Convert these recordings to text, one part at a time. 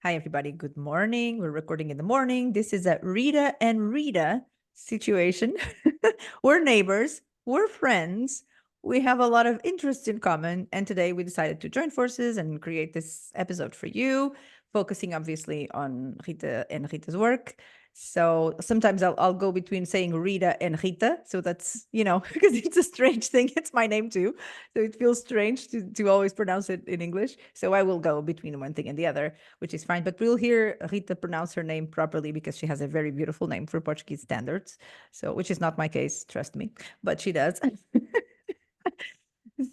Hi, everybody. Good morning. We're recording in the morning. This is a Rita and Rita situation. We're neighbors. We're friends. We have a lot of interests in common. And today we decided to join forces and create this episode for you, focusing obviously on Rita and Rita's work. So sometimes I'll go between saying Rita and Rita. So that's, because it's a strange thing. It's my name too. So it feels strange to always pronounce it in English. So I will go between one thing and the other, which is fine. But we'll hear Rita pronounce her name properly because she has a very beautiful name for Portuguese standards. So, which is not my case, trust me, but she does.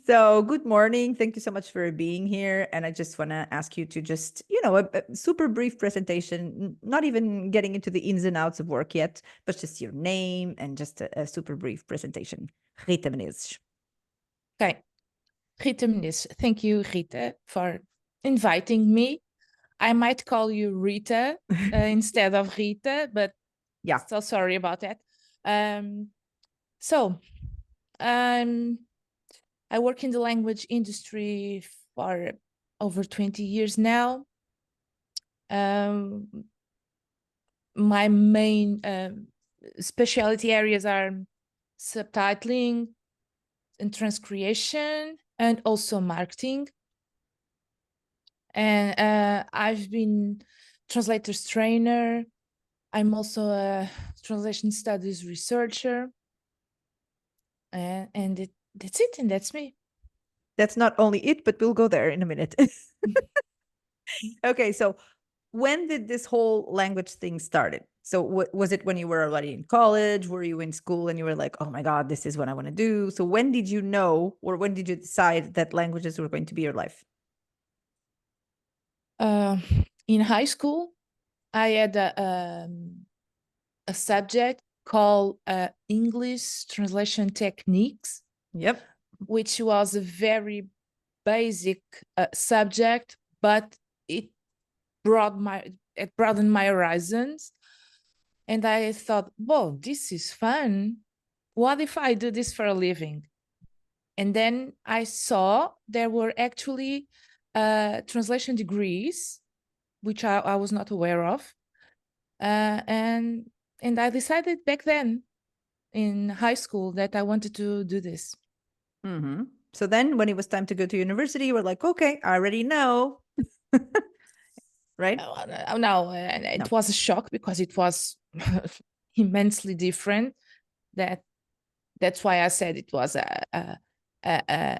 So, good morning. Thank you so much for being here. And I just want to ask you to just, a super brief presentation, not even getting into the ins and outs of work yet, but just your name and just a super brief presentation. Rita Menezes. Okay. Rita Menezes. Thank you, Rita, for inviting me. I might call you Rita instead of Rita, but yeah, so sorry about that. I work in the language industry for over 20 years now. My main specialty areas are subtitling and transcreation and also marketing. And I've been translator's trainer. I'm also a translation studies researcher. And that's it, and that's me. That's not only it, but we'll go there in a minute. Okay, so when did this whole language thing started? So was it when you were already in college? Were you in school and you were like, oh my God, this is what I want to do? So when did you know, or when did you decide that languages were going to be your life? In high school, I had a subject called English translation techniques. Yep. Which was a very basic subject, but it broadened my horizons. And I thought, whoa, this is fun. What if I do this for a living? And then I saw there were actually translation degrees, which I was not aware of. And I decided back then in high school that I wanted to do this. Mm-hmm. So then when it was time to go to university, you were like, okay, I already know. Right? No, it was a shock because it was immensely different. That's why I said it was a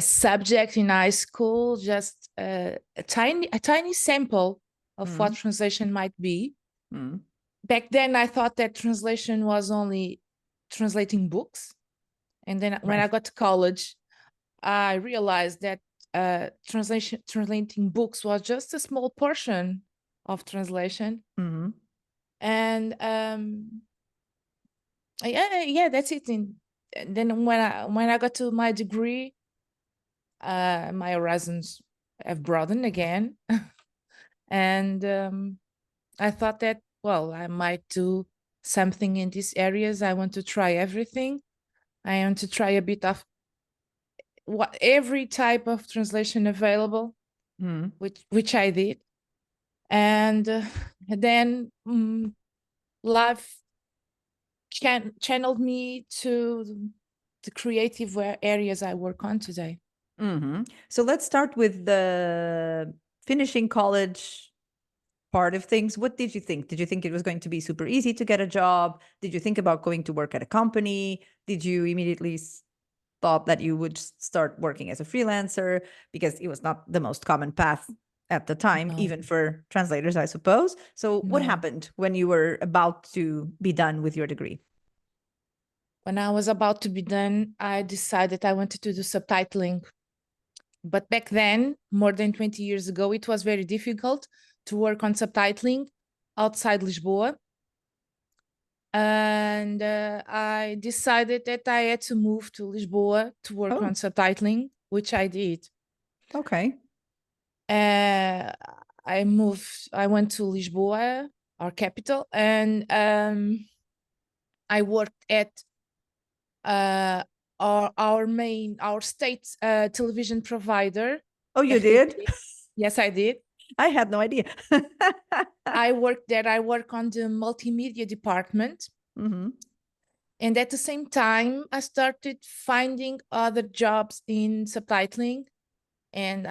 subject in high school, just a tiny sample of what translation might be. Back then, I thought that translation was only translating books, and then when I got to college, I realized that translating books was just a small portion of translation. And that's it. And then when I got to my degree, my horizons have broadened again. And I thought that, well, I might do something in these areas. I want to try everything. I want to try a bit of every type of translation available, which I did. And then life channeled me to the creative areas I work on today. So let's start with the finishing college part of things. What did you think? Did you think it was going to be super easy to get a job? Did you think about going to work at a company? Did you immediately thought that you would start working as a freelancer? Because it was not the most common path at the time, even for translators, I suppose. So what happened when you were about to be done with your degree? When I was about to be done, I decided I wanted to do subtitling. But back then, more than 20 years ago, it was very difficult to work on subtitling outside Lisboa. And I decided that I had to move to Lisboa to work on subtitling, which I did. Okay. I went to Lisboa, our capital, and I worked at our state television provider. Oh, you did? Yes, I did. I had no idea. I work on the multimedia department. Mm-hmm. And at the same time, I started finding other jobs in subtitling. And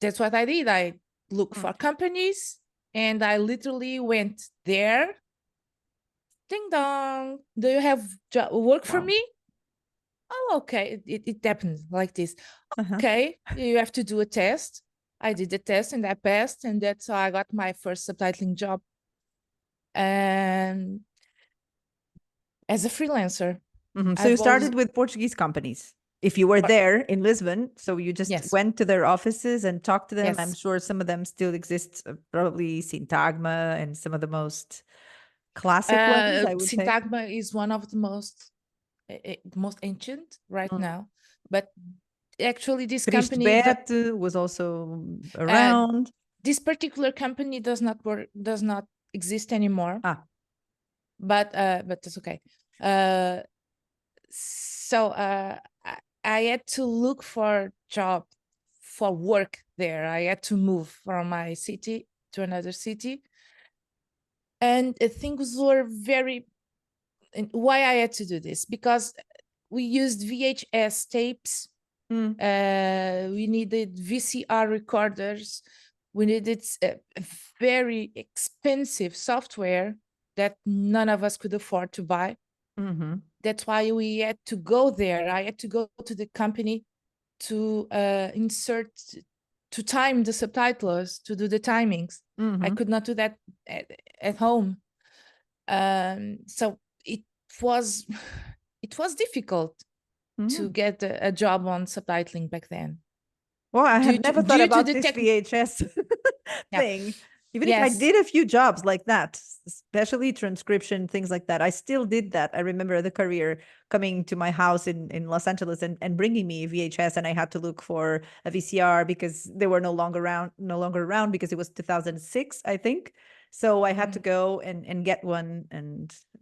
that's what I did. I looked for companies and I literally went there. Ding dong. Do you have work for Wow. me? Oh, okay. It happened like this. Uh-huh. Okay, you have to do a test. I did the test and I passed, and that's how I got my first subtitling job. And as a freelancer, Mm-hmm. So you I've always started with Portuguese companies. If you were there in Lisbon, so you just yes, went to their offices and talked to them. I'm yes. sure some of them still exist, probably Syntagma and some of the most classic ones, I would say. Syntagma is one of the most ancient right Mm. now, but actually this Cristo company, Bet was also uh, around. this particular company does not exist anymore. Ah. But that's okay. So I had to look for job, for work there. I had to move from my city to another city, and things were very. And why I had to do this? Because we used VHS tapes. Mm. We needed VCR recorders. We needed a very expensive software that none of us could afford to buy. Mm-hmm. That's why we had to go there. I had to go to the company to to time the subtitles, to do the timings. Mm-hmm. I could not do that at home. So it was it was difficult to Mm. get a job on subtitling back then. Well, I had never thought Due to about the this tech, VHS yeah, thing. Even if I yes, did a few jobs like that, especially transcription, things like that, I still did that. I remember the courier coming to my house in Los Angeles and bringing me VHS, and I had to look for a VCR because they were no longer around because it was 2006, I think. So I had to go and get one,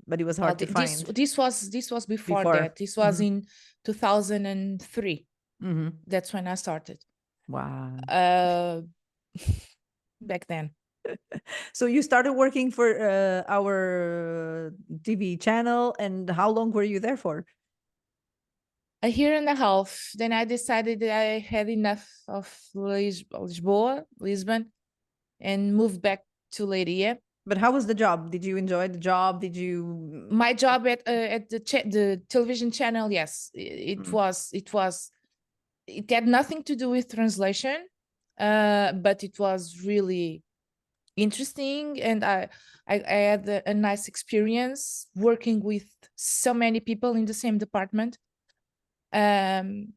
but it was well, hard to find this was before before. that. This was in 2003. Mm-hmm. That's when I started. Wow. Uh, back then. So you started working for our TV channel, and how long were you there for? A year and a half. Then I decided that I had enough of Lisbon, and moved back to Leiria. But how was the job? Did you enjoy the job? Did you? My job at the television channel, yes, Mm, it had nothing to do with translation, but it was really interesting, and I had a nice experience working with so many people in the same department. um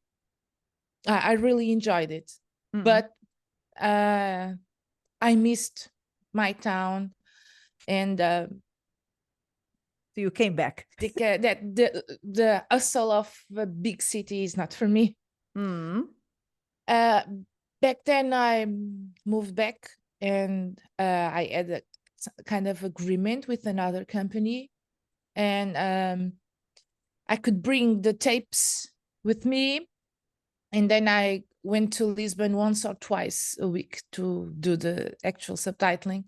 I really enjoyed it, mm. but I missed my town, and So you came back. the hustle of a big city is not for me. Mm. Back then I moved back, and I had a kind of agreement with another company, and I could bring the tapes with me, and then I went to Lisbon once or twice a week to do the actual subtitling.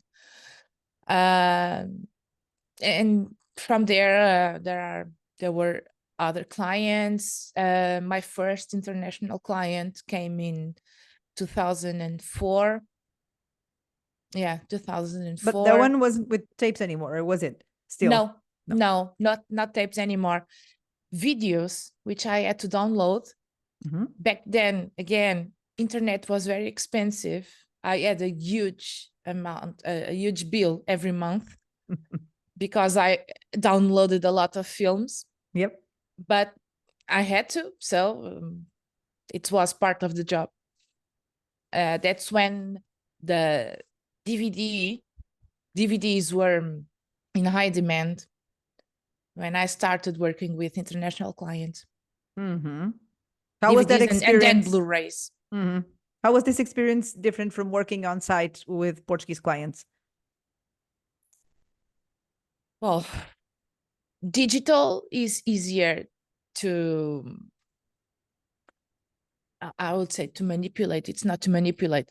And from there, there were other clients. My first international client came in 2004. Yeah, But that 2004. one wasn't with tapes anymore, or was it still? No, No. no, not tapes anymore. Videos, which I had to download. Mm-hmm. Back then, again, internet was very expensive. I had a huge amount, a huge bill every month because I downloaded a lot of films, Yep. but I had to, so it was part of the job. That's when the DVDs were in high demand, when I started working with international clients. Mm-hmm. How was that DVDs and then experience? Blu-rays. Mm-hmm. How was this experience different from working on site with Portuguese clients? Well, digital is easier to I would say to manipulate. It's not to manipulate.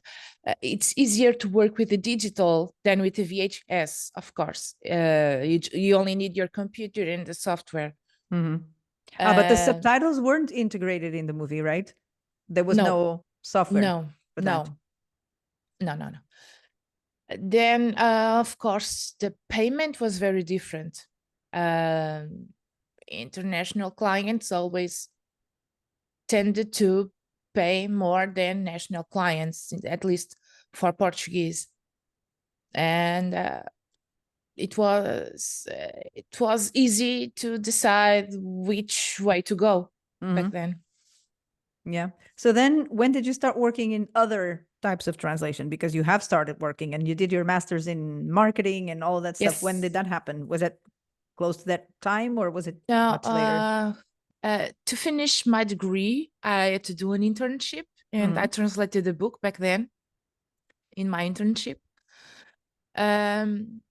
It's easier to work with the digital than with the VHS, of course. You only need your computer and the software. But the subtitles weren't integrated in the movie, right? There was no software for that. No. Then, of course, the payment was very different. International clients always tended to pay more than national clients, at least for Portuguese. And it was easy to decide which way to go back then. Yeah. So then when did you start working in other types of translation? Because you have started working and you did your master's in marketing and all that stuff. When did that happen? Was it close to that time or was it much later? To finish my degree, I had to do an internship and I translated a book back then in my internship. Then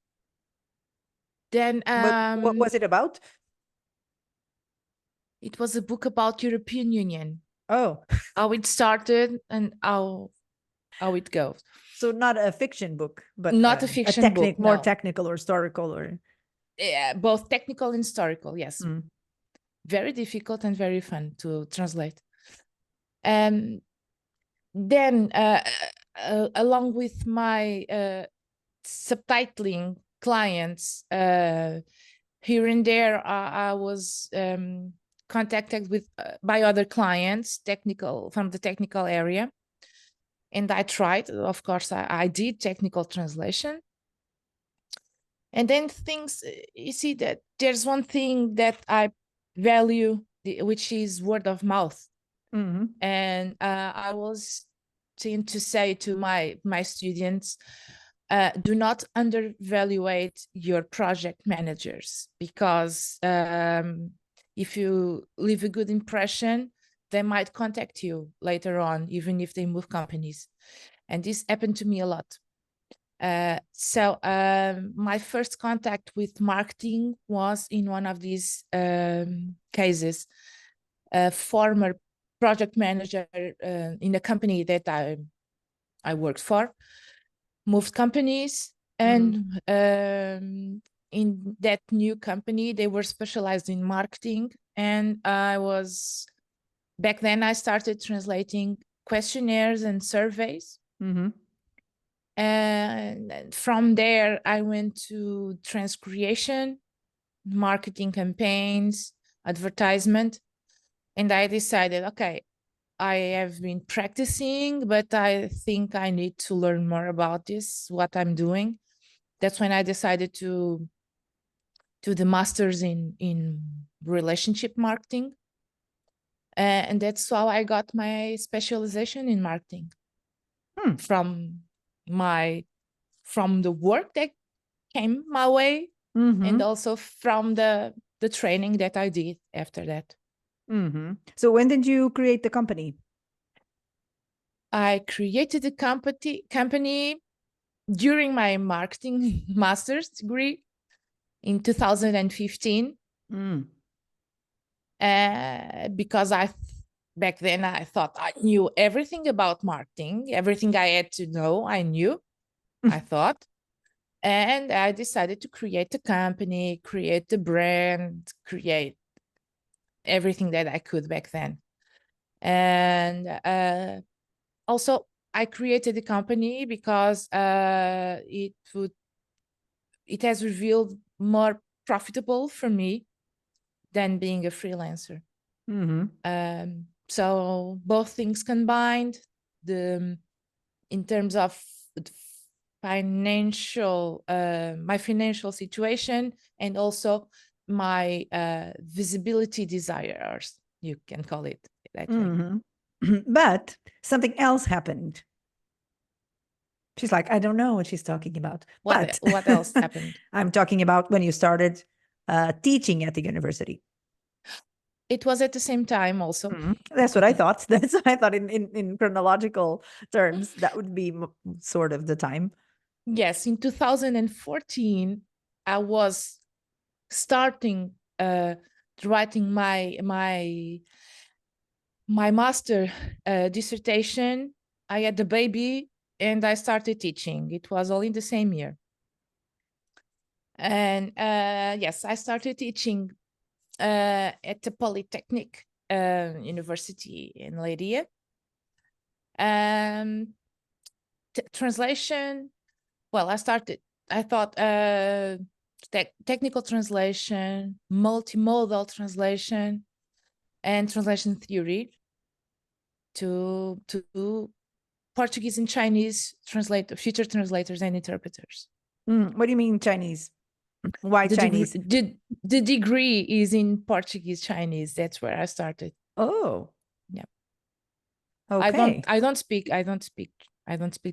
what was it about? It was a book about European Union. Oh. How it started and how it goes. So not a fiction book, but not a fiction book, more technical or historical or both technical and historical, yes. Very difficult and very fun to translate. And then along with my subtitling clients, here and there I was contacted with by other clients, from the technical area. And I tried, of course, I did technical translation. And then things, you see that there's one thing that I value, which is word of mouth. And I was tend to say to my students, do not undervaluate your project managers, because if you leave a good impression, they might contact you later on, even if they move companies. And this happened to me a lot. So my first contact with marketing was in one of these cases. A former project manager in a company that I worked for moved companies, and in that new company they were specialized in marketing, and back then I started translating questionnaires and surveys. And from there I went to transcreation, marketing campaigns, advertisement, and I decided, okay, I have been practicing, but I think I need to learn more about this, what I'm doing. That's when I decided to do the master's in relationship marketing. And that's how I got my specialization in marketing from the work that came my way, and also from the training that I did after that. So when did you create the company? I created the company during my marketing master's degree in 2015. Because back then I thought I knew everything about marketing, everything I had to know, I knew, I thought. And I decided to create a company, create the brand, create everything that I could back then. And also I created the company because it has revealed more profitable for me than being a freelancer. So both things combined, in terms of financial, my financial situation, and also my visibility desires, you can call it that way. But something else happened. She's like, I don't know what she's talking about. What else happened? I'm talking about when you started teaching at the university. It was at the same time also. That's what I thought. That's what I thought in chronological terms, that would be sort of the time. Yes, in 2014, I was starting writing my my master dissertation, I had the baby and I started teaching. It was all in the same year. And yes, I started teaching at the Polytechnic University in Leiria. Translation, well, I thought technical translation, multimodal translation, and translation theory to Portuguese and Chinese future translators and interpreters. What do you mean Chinese? Why Chinese? The degree is in Portuguese Chinese. That's where I started. Oh, yeah. Okay. I don't speak the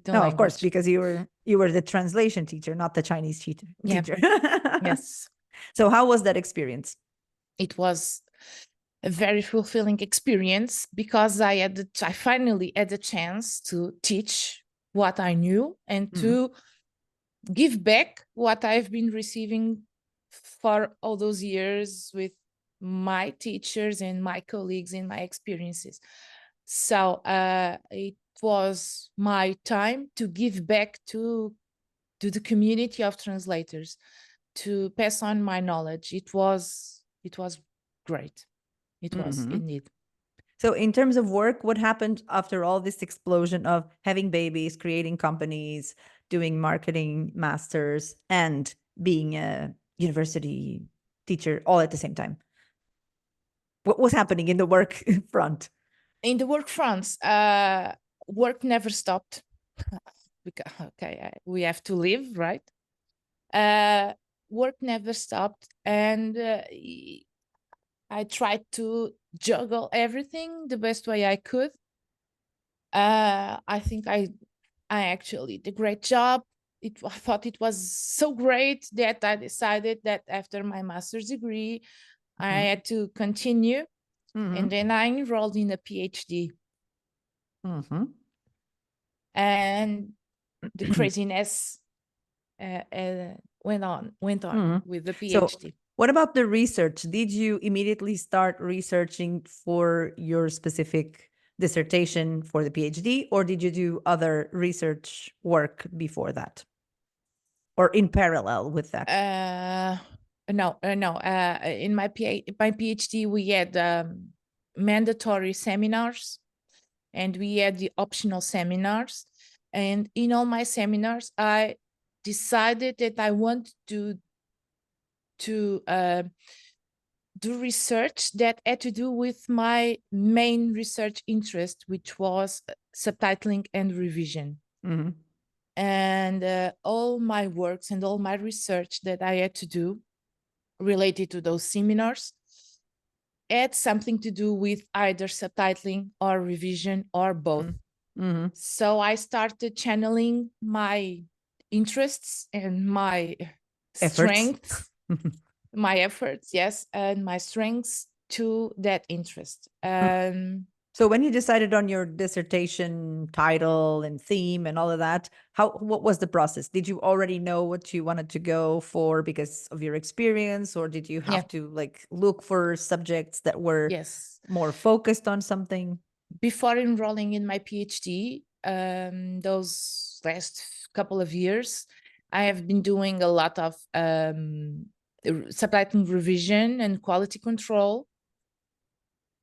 No, language. of course, because you were the translation teacher, not the Chinese teacher. Yeah. Yes. So how was that experience? It was a very fulfilling experience because I finally had the chance to teach what I knew and to give back what I've been receiving for all those years with my teachers and my colleagues and my experiences. So it was my time to give back to the community of translators, to pass on my knowledge. It was great. It was indeed. So in terms of work, what happened after all this explosion of having babies, creating companies, doing marketing masters, and being a university teacher all at the same time? What was happening in the work front? In the work fronts, work never stopped. We have to live, right? Work never stopped, and I tried to juggle everything the best way I could. I think I actually did a great job. I thought it was so great that I decided that after my master's degree, I had to continue. And then I enrolled in a PhD. And the craziness went on with the PhD. So what about the research? Did you immediately start researching for your specific dissertation for the PhD, or did you do other research work before that? Or in parallel with that? No. In my PhD, we had mandatory seminars and we had the optional seminars. And in all my seminars, I decided that I want to do research that had to do with my main research interest, which was subtitling and revision. And all my works and all my research that I had to do related to those seminars had something to do with either subtitling or revision or both. So I started channeling my interests and my strengths, my efforts, yes, and my strengths to that interest. So when you decided on your dissertation title and theme and all of that, what was the process? Did you already know what you wanted to go for because of your experience, or did you have to like look for subjects that were more focused on something? Before enrolling in my PhD, those last couple of years, I have been doing a lot of subtitling revision and quality control.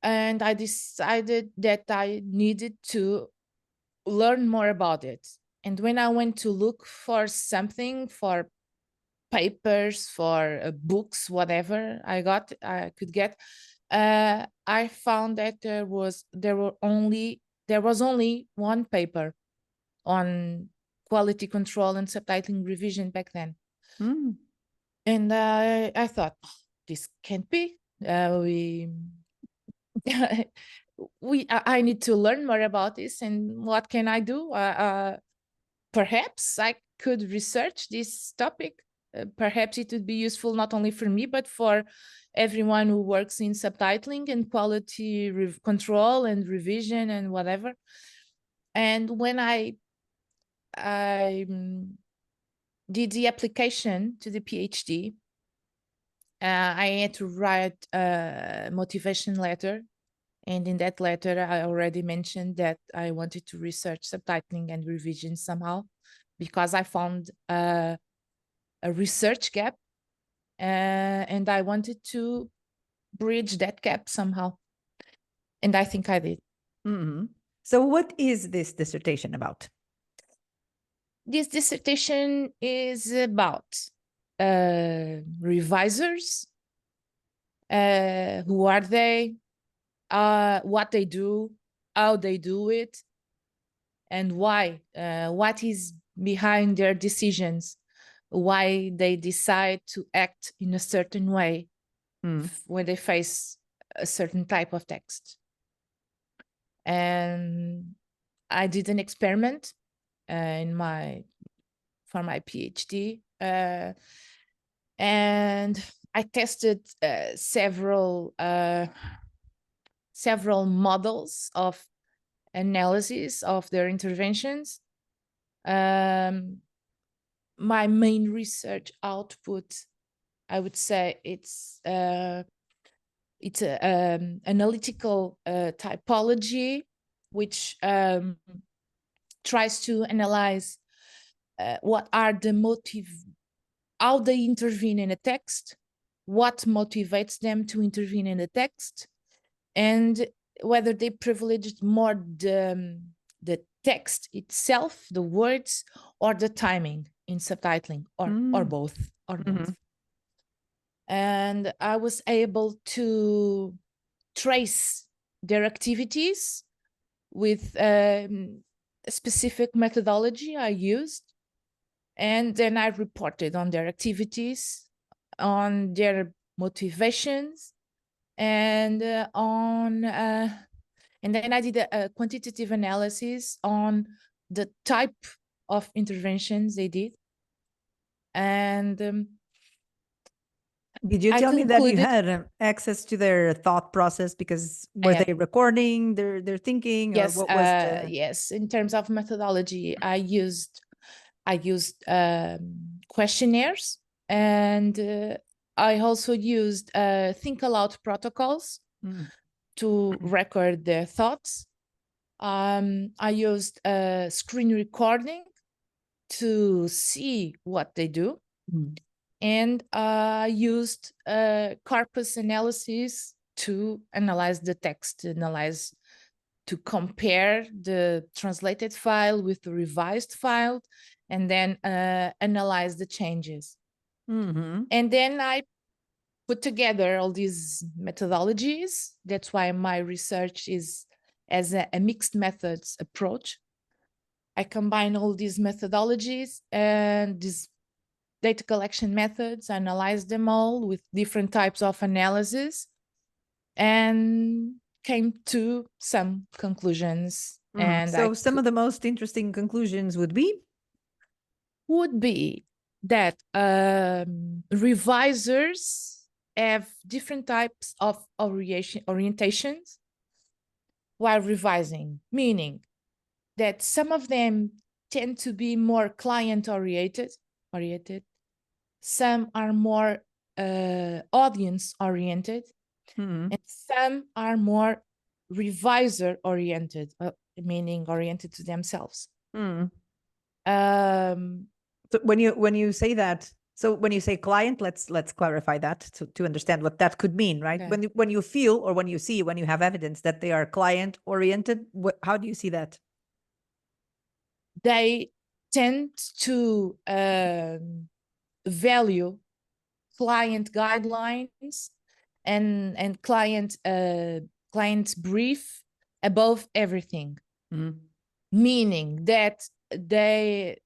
And I decided that I needed to learn more about it. And when I went to look for something, for papers, for books, whatever I could get, I found that there was only one paper on quality control and subtitling revision back then. And I thought, this can't be. I need to learn more about this, and what can I do? Perhaps I could research this topic. Perhaps it would be useful not only for me, but for everyone who works in subtitling and quality control and revision and whatever. And when I did the application to the PhD, I had to write a motivation letter And in that letter, I already mentioned that I wanted to research subtitling and revision somehow, because I found a research gap, and I wanted to bridge that gap somehow. And I think I did. Mm-hmm. So what is this dissertation about? This dissertation is about revisers. Who are they? What they do, how they do it, and why. What is behind their decisions? Why they decide to act in a certain way when they face a certain type of text. And I did an experiment for my PhD, and I tested several models of analysis of their interventions. My main research output, I would say, it's a analytical typology, which tries to analyze what are the how they intervene in a text, what motivates them to intervene in a text, and whether they privileged more the text itself, the words, or the timing in subtitling, or both, And I was able to trace their activities with a specific methodology I used. And then I reported on their activities, on their motivations, and and then I did a quantitative analysis on the type of interventions they did. And did you tell me that you had access to their thought process? Because were they recording their thinking, yes, or what was the... Yes, in terms of methodology, I used questionnaires, and I also used think aloud protocols to record their thoughts. I used screen recording to see what they do. And I used corpus analysis to analyze the text, to compare the translated file with the revised file, and then analyze the changes. And then I put together all these methodologies. That's why my research is as a mixed methods approach. I combine all these methodologies and these data collection methods, analyze them all with different types of analysis, and came to some conclusions. And so some of the most interesting conclusions would be that revisers have different types of orientations while revising, meaning that some of them tend to be more client oriented, some are more audience oriented, and some are more reviser oriented, meaning oriented to themselves. So when you say that, so when you say client, let's clarify that to understand what that could mean, right? Okay. When you feel, or when you see, when you have evidence that they are client oriented, how do you see that? They tend to value client guidelines and client brief above everything, meaning that they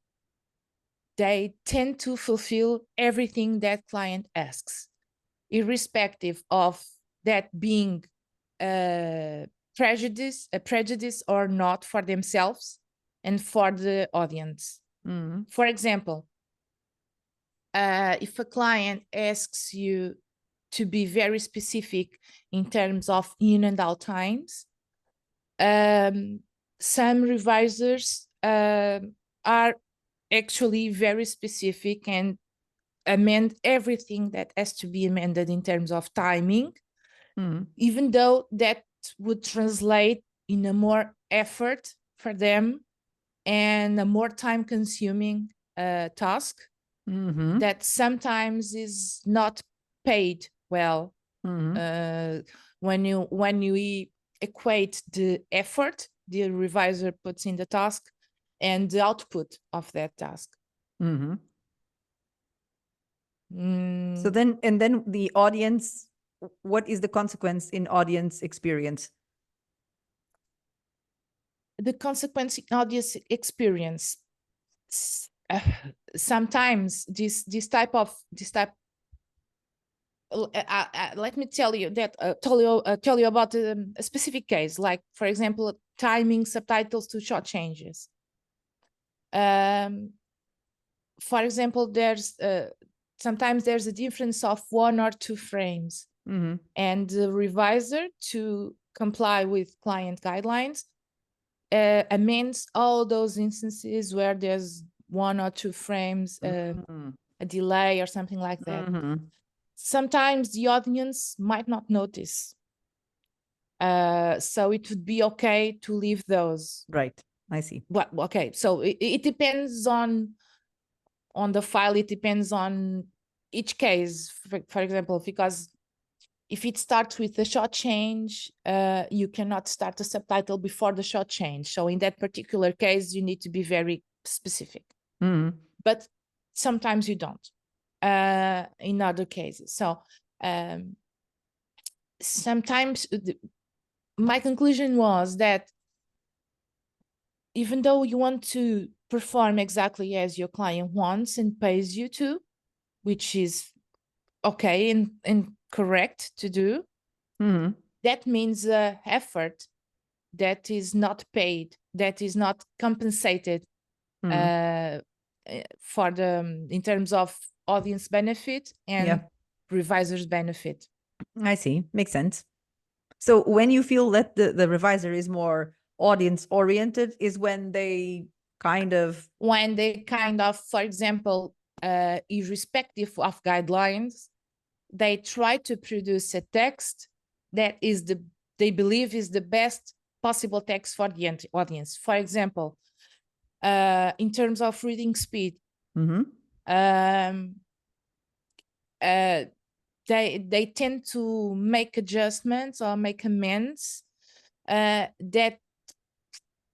tend to fulfill everything that client asks, irrespective of that being a prejudice or not for themselves and for the audience. For example, if a client asks you to be very specific in terms of in and out times, some revisers are actually very specific and amend everything that has to be amended in terms of timing, even though that would translate in a more effort for them and a more time-consuming task Mm-hmm. that sometimes is not paid well. Mm-hmm. When you equate the effort the reviser puts in the task and the output of that task. Mm-hmm. So Mm, then the audience, what is the consequence in audience experience? the consequence in audience experience. Sometimes this type let me tell you that tell you about a specific case, like for example timing subtitles to short changes. For example, there's sometimes there's a difference of 1 or 2 frames, Mm-hmm. and the reviser, to comply with client guidelines, amends all those instances where there's 1 or 2 frames, Mm-hmm. a delay or something like that. Mm-hmm. Sometimes the audience might not notice. So it would be okay to leave those. Right. I see. But okay, so it depends on the file. It depends on each case. For example, because if it starts with a short change, you cannot start a subtitle before the short change. So in that particular case, you need to be very specific. Mm-hmm. But sometimes you don't. In other cases, so sometimes my conclusion was that even though you want to perform exactly as your client wants and pays you to, which is okay and correct to do, Mm-hmm. that means effort that is not paid, that is not compensated Mm-hmm. for the in terms of audience benefit and Yeah. reviser's benefit. I see. Makes sense. So when you feel that the reviser is more audience oriented is when they kind of When they kind of, for example, irrespective of guidelines, they try to produce a text that is they believe is the best possible text for the audience. For example, in terms of reading speed, mm-hmm. They tend to make adjustments or make amends that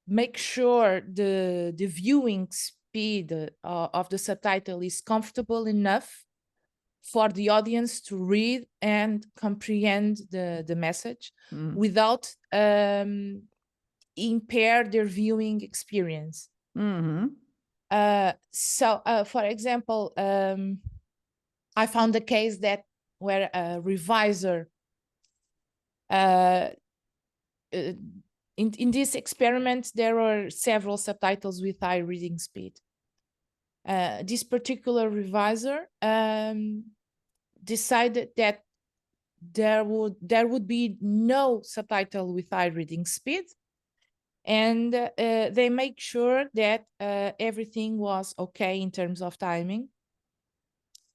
make sure the viewing speed of the subtitle is comfortable enough for the audience to read and comprehend the message without impair their viewing experience. Mm-hmm. So, for example, I found a case where a reviser in this experiment, there were several subtitles with high reading speed. This particular reviser decided that there would be no subtitle with high reading speed, and they make sure that everything was okay in terms of timing,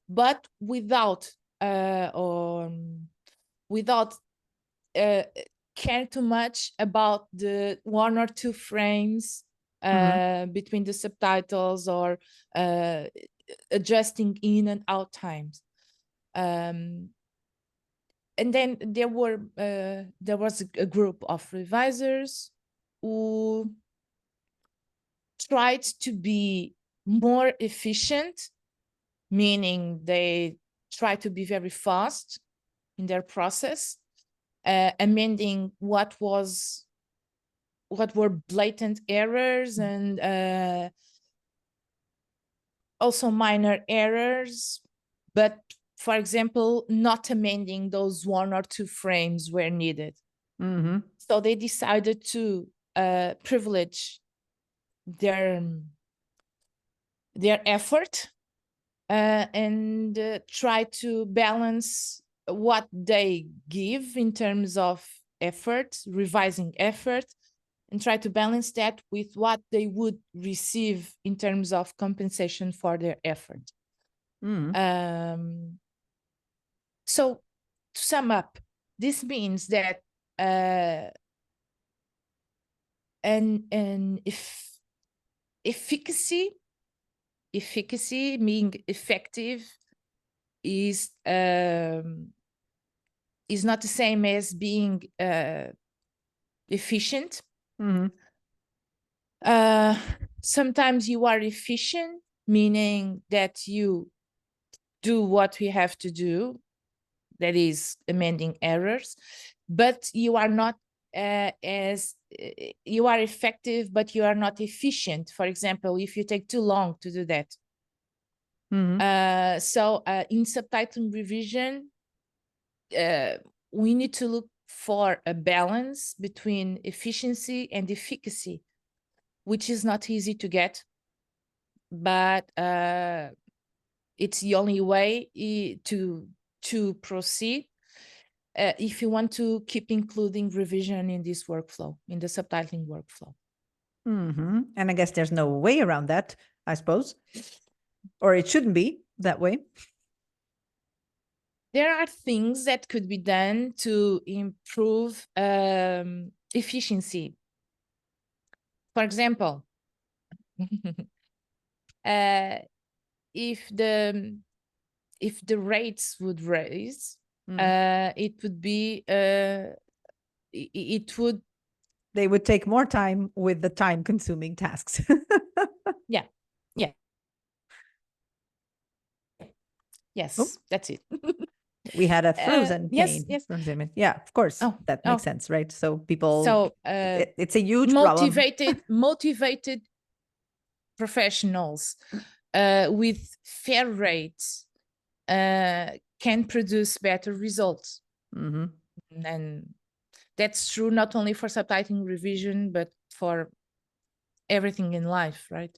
but without care too much about the 1 or 2 frames between the subtitles or adjusting in and out times. And then there was a group of revisers who tried to be more efficient, meaning they try to be very fast in their process, amending what were blatant errors and also minor errors, but for example, not amending those 1 or 2 frames where needed. Mm-hmm. So they decided to privilege their effort and try to balance what they give in terms of effort, revising effort, and try to balance that with what they would receive in terms of compensation for their effort. So to sum up, this means that and efficacy meaning effective is not the same as being efficient. Sometimes you are efficient, meaning that you do what we have to do, that is amending errors, but you are not you are effective, but you are not efficient. For example, if you take too long to do that. So in subtitling revision, we need to look for a balance between efficiency and efficacy, which is not easy to get, but it's the only way to proceed if you want to keep including revision in this workflow, in the subtitling workflow. And I guess there's no way around that, I suppose, or it shouldn't be that way. There are things that could be done to improve efficiency. For example, if the rates would raise, it would be they would take more time with the time-consuming tasks. Yeah. Yes, that's it. We had a frozen yes. Yeah, of course. That makes sense, right? So people, it's a huge motivated professionals with fair rates can produce better results. And that's true not only for subtitling revision, but for everything in life, right?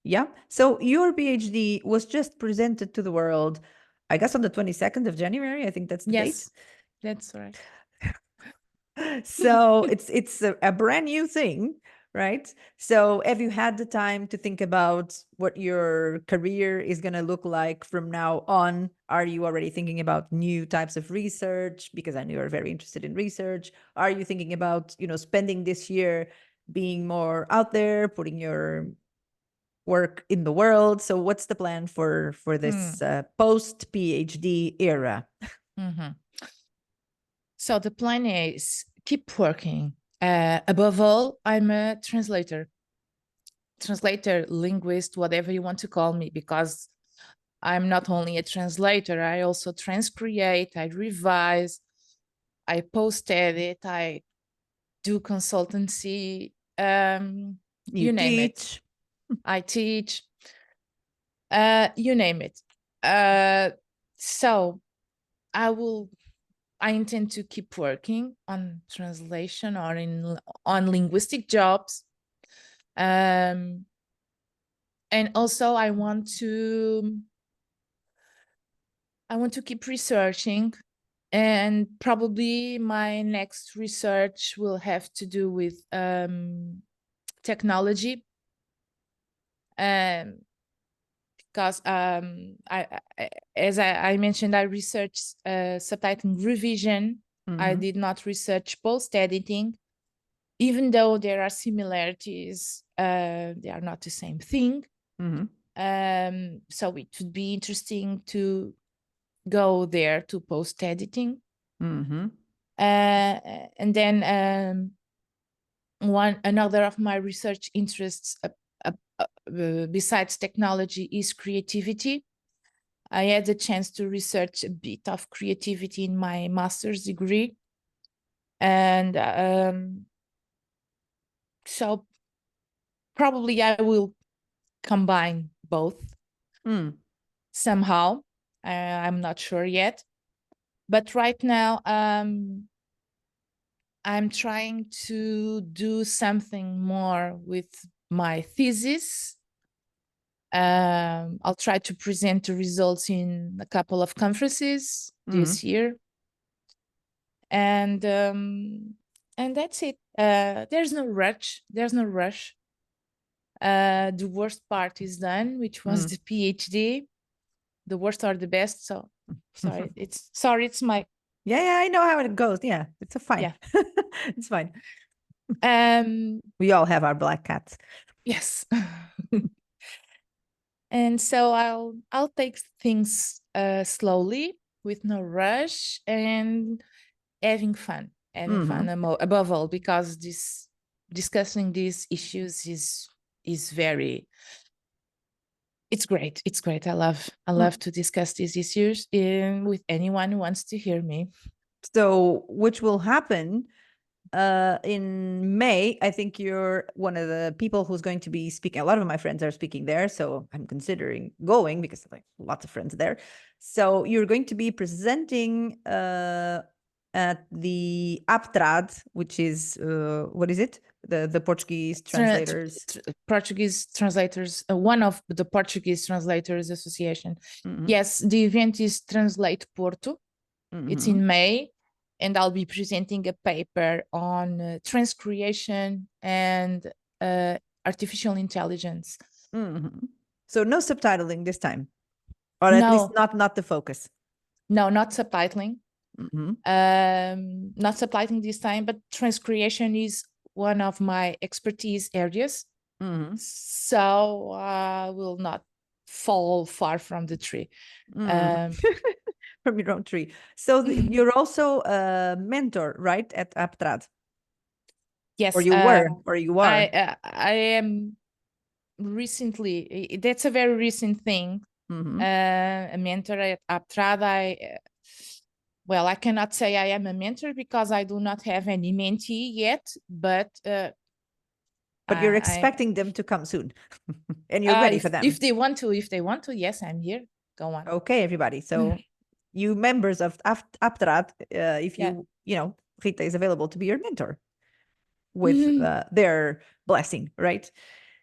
Yeah. So your PhD was just presented to the world, I guess, on the 22nd of January. I think that's the date. Yes, that's right. So it's a brand new thing, right? So have you had the time to think about what your career is going to look like from now on? Are you already thinking about new types of research? Because I know you're very interested in research. Are you thinking about, spending this year being more out there, putting your work in the world? So what's the plan for this post PhD era? So the plan is keep working. Above all, I'm a translator, linguist, whatever you want to call me, because I'm not only a translator, I also transcreate, I revise, I post-edit, I do consultancy, you name it. I teach, you name it. So I intend to keep working on translation or on linguistic jobs. And also I want to keep researching, and probably my next research will have to do with technology. Because as I mentioned, I researched subtitling revision. I did not research post-editing, even though there are similarities. They are not the same thing. So it would be interesting to go there to post-editing. And then another of my research interests besides technology is creativity. I had the chance to research a bit of creativity in my master's degree. And so probably I will combine both somehow. I'm not sure yet. But right now, I'm trying to do something more with my thesis. I'll try to present the results in a couple of conferences this year. And that's it. There's no rush. The worst part is done, which was the PhD. The worst are the best. So sorry, it's my Yeah, I know how it goes. Yeah, it's fine. Yeah. It's fine. Um, We all have our black cats. yes. And so I'll take things slowly with no rush and having fun above all, because discussing these issues is very, it's great. I love to discuss these issues with anyone who wants to hear me. So, which will happen in May. I think you're one of the people who's going to be speaking. A lot of my friends are speaking there, so I'm considering going because like lots of friends there. So you're going to be presenting at the Aptrad, which is what is it? The Portuguese translators. Portuguese translators, one of the Portuguese Translators Association. Mhm. Yes, the event is Translate Porto. It's in Mhm. May, and I'll be presenting a paper on transcreation and artificial intelligence. Mhm. So no subtitling this time, or at least No, not the focus. no, not subtitling. Mhm. Not subtitling this time, but transcreation is one of my expertise areas. Mhm. So I will not fall far from the tree. From your own tree. So you're also a mentor, right, at Aptrad? Yes, Or you were, or you are. I am recently. That's a very recent thing. Mhm. A mentor at Aptrad. Well, I cannot say I am a mentor because I do not have any mentee yet, but But you're I expecting them to come soon, and you're ready for them. if they want to, yes, I'm here. Go on. Okay, everybody. So you members of Aptrad, if Yeah. you know, Rita is available to be your mentor with their blessing, right?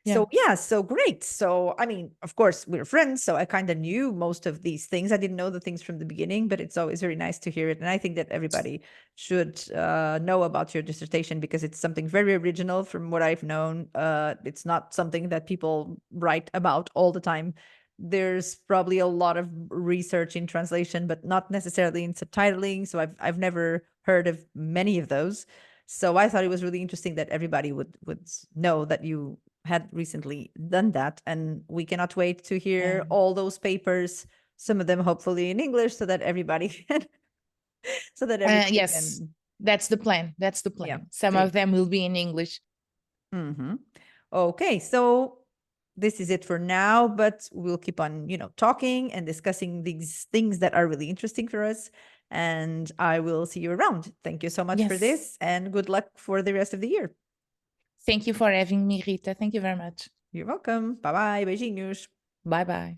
Yeah. So yeah, so great. So I mean, of course, we're friends, so I kind of knew most of these things. I didn't know the things from the beginning, but it's always very nice to hear it. And I think that everybody should know about your dissertation because it's something very original from what I've known. It's not something that people write about all the time. There's probably a lot of research in translation, but not necessarily in subtitling. So I've never heard of many of those. So I thought it was really interesting that everybody would know that you had recently done that, and we cannot wait to hear all those papers, some of them hopefully in English, so that everybody can so that everybody Yes, can. that's the plan. That's the plan. Yeah, Some see. of them will be in English. Okay, so this is it for now, but we'll keep on, talking and discussing these things that are really interesting for us. And I will see you around. Thank you so much for Yes. this, and good luck for the rest of the year. Thank you for having me, Rita. Thank you very much. You're welcome. Bye bye. Beijinhos. Bye bye.